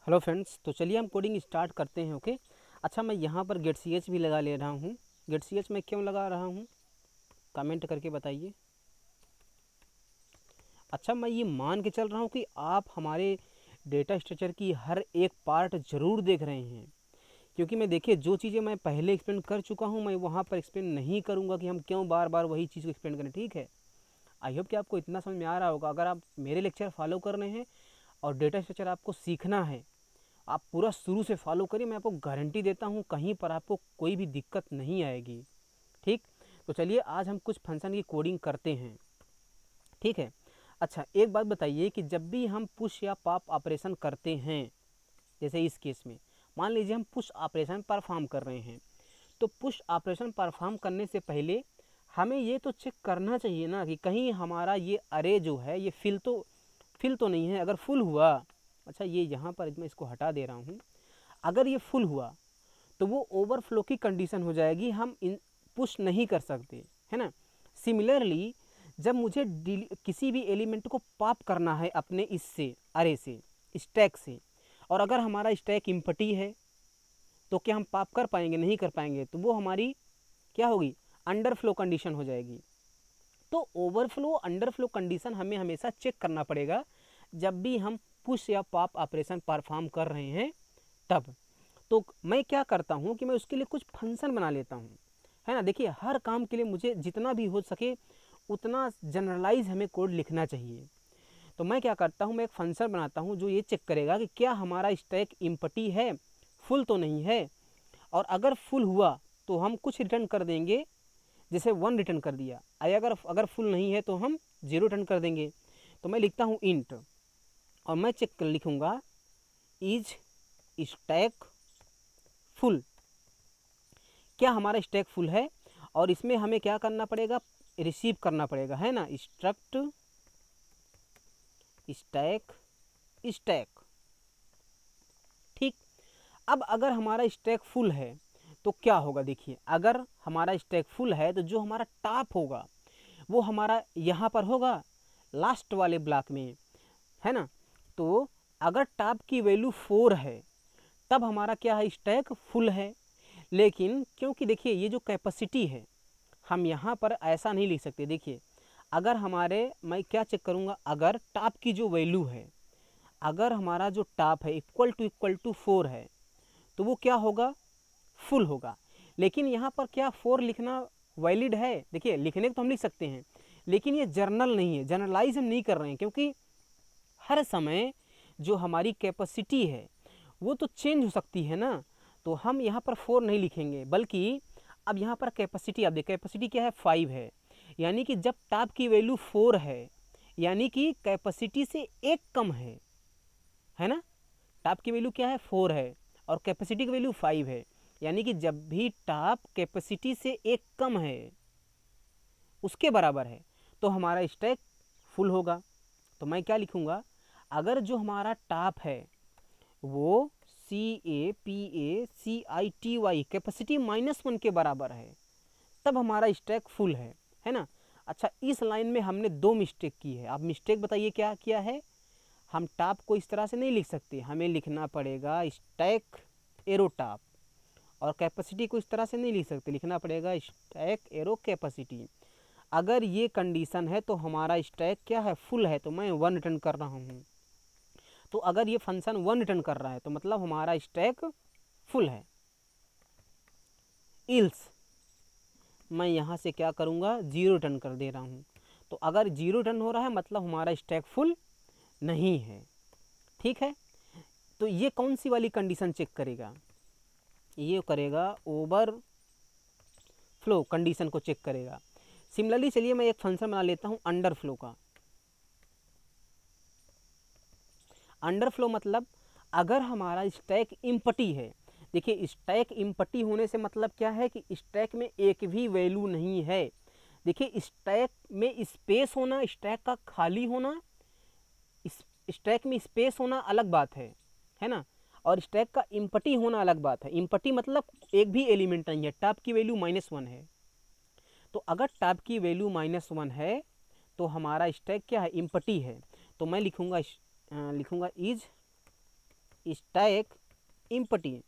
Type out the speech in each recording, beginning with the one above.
Hello friends, तो चलिए हम कोडिंग स्टार्ट करते हैं। ओके। अच्छा, मैं यहाँ पर गेट सी एच भी लगा ले रहा हूँ। गेट सी एच मैं क्यों लगा रहा हूँ, कमेंट करके बताइए। अच्छा, मैं ये मान के चल रहा हूँ कि आप हमारे डेटा स्ट्रक्चर की हर एक पार्ट ज़रूर देख रहे हैं, क्योंकि मैं देखिए जो चीज़ें मैं पहले एक्सप्लेन कर चुका हूँ मैं वहाँ पर एक्सप्लेन नहीं करूँगा कि हम क्यों बार बार वही चीज़ को एक्सप्लेन करें। ठीक है, आई होप कि आपको इतना समझ में आ रहा होगा। अगर आप मेरे लेक्चर फॉलो कर रहे हैं और डेटा स्ट्रक्चर आपको सीखना है, आप पूरा शुरू से फॉलो करिए। मैं आपको गारंटी देता हूँ कहीं पर आपको कोई भी दिक्कत नहीं आएगी। ठीक, तो चलिए आज हम कुछ फंक्शन की कोडिंग करते हैं। ठीक है। अच्छा, एक बात बताइए कि जब भी हम पुश या पॉप ऑपरेशन करते हैं, जैसे इस केस में मान लीजिए हम पुश ऑपरेशन परफॉर्म कर रहे हैं, तो पुश ऑपरेशन परफॉर्म करने से पहले हमें ये तो चेक करना चाहिए ना कि कहीं हमारा ये अरे जो है ये फिल तो नहीं है। अगर फुल हुआ, अच्छा ये यहाँ पर मैं इसको हटा दे रहा हूँ, अगर ये फुल हुआ तो वो ओवरफ्लो की कंडीशन हो जाएगी, हम इन पुश नहीं कर सकते, है ना। सिमिलरली जब मुझे किसी भी एलिमेंट को पॉप करना है अपने इससे अरे से, स्टैक से, और अगर हमारा स्टैक इम्पटी है तो क्या हम पॉप कर पाएंगे? नहीं कर पाएंगे। तो वो हमारी क्या होगी? अंडरफ्लो कंडीशन हो जाएगी। तो ओवरफ्लो अंडरफ्लो कंडीशन हमें हमेशा चेक करना पड़ेगा जब भी हम पुश या पॉप ऑपरेशन परफॉर्म कर रहे हैं तब। तो मैं क्या करता हूँ कि मैं उसके लिए कुछ फंक्शन बना लेता हूँ, है ना। देखिए हर काम के लिए मुझे जितना भी हो सके उतना जनरलाइज हमें कोड लिखना चाहिए। तो मैं क्या करता हूँ, मैं एक फंक्शन बनाता हूँ जो ये चेक करेगा कि क्या हमारा स्टैक इम्पटी है, फुल तो नहीं है। और अगर फुल हुआ तो हम कुछ रिटर्न कर देंगे, जैसे 1 रिटर्न कर दिया। अगर अगर फुल नहीं है तो हम 0 रिटर्न कर देंगे। तो मैं लिखता हूँ इंट, और मैं चेक कर लिखूँगा इज स्टैक फुल। क्या हमारा स्टैक फुल है? और इसमें हमें क्या करना पड़ेगा? रिसीव करना पड़ेगा, है ना। Struct stack stack. ठीक। अब अगर हमारा स्टैक फुल है तो क्या होगा? देखिए अगर हमारा स्टैक फुल है तो जो हमारा टॉप होगा वो हमारा यहाँ पर होगा लास्ट वाले ब्लॉक में, है ना। तो अगर टॉप की वैल्यू 4 है तब हमारा क्या है? स्टैक फुल है। लेकिन क्योंकि देखिए ये जो कैपेसिटी है हम यहाँ पर ऐसा नहीं लिख सकते। देखिए अगर हमारे, मैं क्या चेक करूँगा, अगर टॉप की जो वैल्यू है, अगर हमारा जो टॉप है इक्वल टू 4 है तो वो क्या होगा? फुल होगा। लेकिन यहाँ पर क्या 4 लिखना वैलिड है? देखिए लिखने को तो हम लिख सकते हैं, लेकिन ये जर्नल नहीं है, जनरलाइज हम नहीं कर रहे हैं, क्योंकि हर समय जो हमारी कैपेसिटी है वो तो चेंज हो सकती है ना। तो हम यहाँ पर 4 नहीं लिखेंगे, बल्कि अब यहाँ पर कैपेसिटी, आप देखिए कैपेसिटी क्या है? 5 है। यानी कि जब टॉप की वैल्यू 4 है यानी कि कैपेसिटी से एक कम है ना। टॉप की वैल्यू क्या है? 4 है और कैपेसिटी की वैल्यू 5 है। यानी कि जब भी टॉप कैपेसिटी से एक कम है, उसके बराबर है, तो हमारा स्टैक फुल होगा। तो मैं क्या लिखूँगा? अगर जो हमारा टॉप है वो CAPACITY कैपेसिटी -1 के बराबर है तब हमारा स्टैक फुल है ना। अच्छा, इस लाइन में हमने 2 मिस्टेक की है। आप मिस्टेक बताइए क्या किया है? हम टॉप को इस तरह से नहीं लिख सकते, हमें लिखना पड़ेगा स्टैक एरो टॉप। और कैपेसिटी को इस तरह से नहीं लिख सकते, लिखना पड़ेगा स्टैक एरो कैपेसिटी। अगर ये कंडीशन है तो हमारा स्टैक क्या है? फुल है। तो मैं 1 रिटर्न कर रहा हूँ। तो अगर ये फंक्शन 1 रिटर्न कर रहा है तो मतलब हमारा स्टैक फुल है। इल्स मैं यहाँ से क्या करूँगा? 0 रिटर्न कर दे रहा हूँ। तो अगर 0 रिटर्न हो रहा है मतलब हमारा स्टैक फुल नहीं है। ठीक है। तो ये कौन सी वाली कंडीशन चेक करेगा? ये करेगा ओवर फ्लो कंडीशन को चेक करेगा। सिमिलरली चलिए मैं एक फंक्शन बना लेता हूँ अंडर फ्लो का। अंडर फ्लो मतलब अगर हमारा स्टैक इम्पटी है, देखिए स्टैक इम्पटी होने से मतलब क्या है कि स्टैक में एक भी वैल्यू नहीं है। देखिए स्टैक में स्पेस होना, स्टैक का खाली होना, स्टैक में स्पेस होना अलग बात है ना। और स्टैक का इम्पटी होना अलग बात है। इम्पटी मतलब एक भी एलिमेंट नहीं है, टॉप की वैल्यू -1 है। तो अगर टॉप की वैल्यू -1 है तो हमारा स्टैक क्या है? इम्पटी है। तो मैं लिखूँगा इज स्टैक एम्प्टी,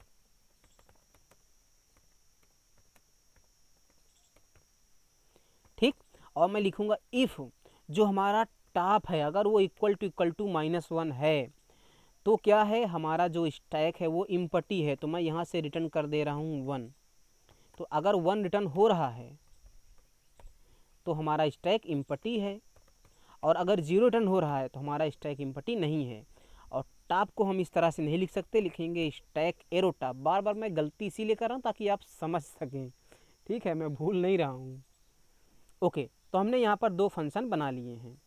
ठीक। और मैं लिखूंगा इफ जो हमारा टॉप है अगर वो इक्वल टू -1 है तो क्या है, हमारा जो स्टैक है वो एम्प्टी है, तो मैं यहाँ से रिटर्न कर दे रहा हूँ 1। तो अगर 1 रिटर्न हो रहा है तो हमारा स्टैक एम्प्टी है, और अगर 0 रिटर्न हो रहा है तो हमारा स्टैक एम्प्टी नहीं है। और टॉप को हम इस तरह से नहीं लिख सकते, लिखेंगे स्टैक एरो टॉप। बार बार मैं गलती इसीलिए कर रहा हूँ ताकि आप समझ सकें, ठीक है, मैं भूल नहीं रहा हूँ। ओके, तो हमने यहाँ पर 2 फंक्शन बना लिए हैं।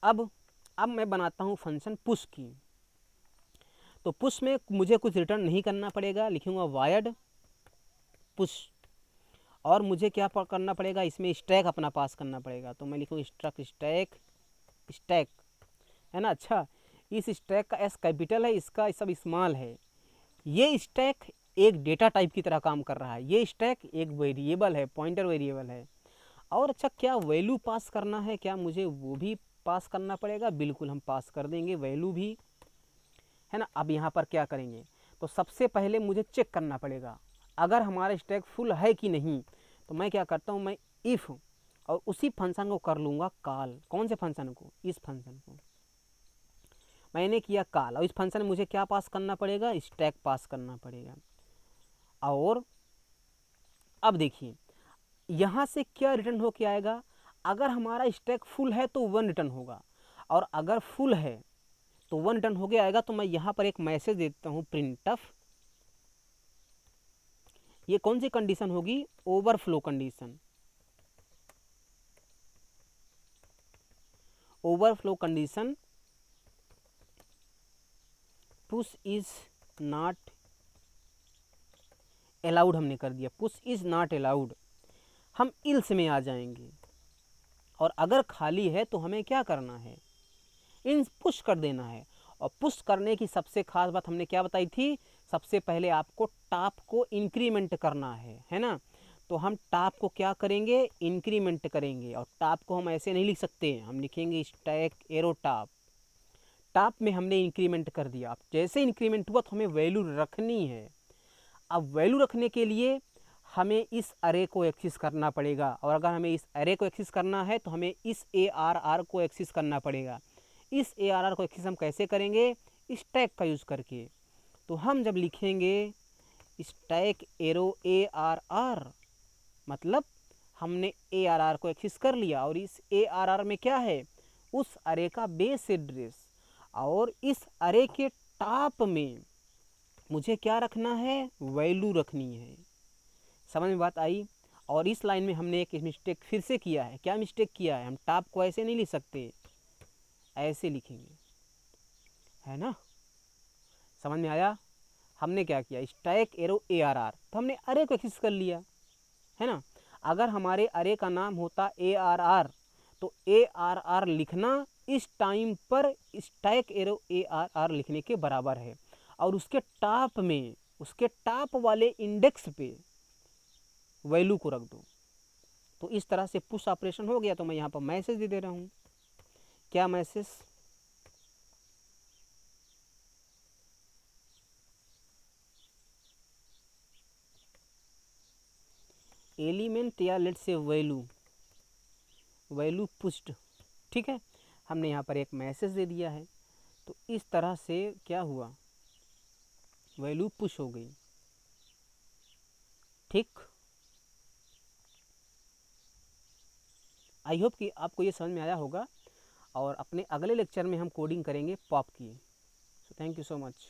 अब मैं बनाता हूँ फंक्शन पुश की। तो पुश में मुझे कुछ रिटर्न नहीं करना पड़ेगा, लिखूंगा वायड पुश। और मुझे क्या करना पड़ेगा, इसमें स्टैक अपना पास करना पड़ेगा। तो मैं लिखूँ स्ट्रक्ट स्टैक, स्टैक है ना। अच्छा, इस स्टैक का एस कैपिटल है, इसका सब स्मॉल है। ये स्टैक एक डेटा टाइप की तरह काम कर रहा है, ये स्टैक एक वेरिएबल है, पॉइंटर वेरिएबल है। और अच्छा, क्या वैल्यू पास करना है, क्या मुझे वो भी पास करना पड़ेगा? बिल्कुल, हम पास कर देंगे वैल्यू भी, है ना। अब यहाँ पर क्या करेंगे, तो सबसे पहले मुझे चेक करना पड़ेगा अगर हमारा स्टैक फुल है कि नहीं। तो मैं क्या करता हूँ, मैं इफ़ और उसी फंक्शन को कर लूँगा कॉल। कौन से फंक्शन को? इस फंक्शन को मैंने किया कॉल, और इस फंक्शन में मुझे क्या पास करना पड़ेगा, स्टैक पास करना पड़ेगा। और अब देखिए यहाँ से क्या रिटर्न हो के आएगा, अगर हमारा स्टैक फुल है तो 1 रिटर्न होगा, और अगर फुल है तो 1 रिटर्न हो गया आएगा। तो मैं यहाँ पर एक मैसेज देता हूँ प्रिंटफ। ये कौन सी कंडीशन होगी, overflow condition. Overflow condition push is not allowed हमने कर दिया, पुश इज नॉट अलाउड। हम इल्स में आ जाएंगे, और अगर खाली है तो हमें क्या करना है, इन पुश कर देना है। और पुश करने की सबसे खास बात हमने क्या बताई थी, सबसे पहले आपको टॉप को इंक्रीमेंट करना है ना। तो हम टॉप को क्या करेंगे, इंक्रीमेंट करेंगे। और टॉप को हम ऐसे नहीं लिख सकते, हम लिखेंगे स्टैक एरो टॉप। टॉप में हमने इंक्रीमेंट कर दिया, अब जैसे इंक्रीमेंट हुआ तो हमें वैल्यू रखनी है। अब वैल्यू रखने के लिए हमें इस अरे को एक्सेस करना पड़ेगा, और अगर हमें इस अरे को एक्सेस करना है तो हमें इस ARR को एक्सेस करना पड़ेगा। इस ARR को एक्सेस हम कैसे करेंगे, स्टैक का यूज़ करके। तो हम जब लिखेंगे स्टैक एरो ARR, मतलब हमने ARR को एक्सेस कर लिया, और इस ARR में क्या है, उस अरे का बेस एड्रेस। और इस अरे के टॉप में मुझे क्या रखना है, वैल्यू रखनी है। समझ में बात आई? और इस लाइन में हमने एक मिस्टेक फिर से किया है। क्या मिस्टेक किया है, हम टॉप को ऐसे नहीं लिख सकते, ऐसे लिखेंगे, है ना। समझ में आया? हमने क्या किया, स्टैक एरो ARR, तो हमने अरे को एक्सेस कर लिया, है ना। अगर हमारे अरे का नाम होता ARR तो ARR लिखना इस टाइम पर स्टैक एरो ARR लिखने के बराबर है। और उसके टॉप में, उसके टॉप वाले इंडेक्स पे वैल्यू को रख दो। तो इस तरह से पुश ऑपरेशन हो गया। तो मैं यहाँ पर मैसेज दे रहा हूँ, क्या मैसेज, एलिमेंट या लेट से वैल्यू, वैल्यू पुश्ड, ठीक है। हमने यहाँ पर एक मैसेज दे दिया है। तो इस तरह से क्या हुआ, वैल्यू पुश हो गई, ठीक। आई होप कि आपको ये समझ में आया होगा। और अपने अगले लेक्चर में हम कोडिंग करेंगे पॉप की। So thank you so much.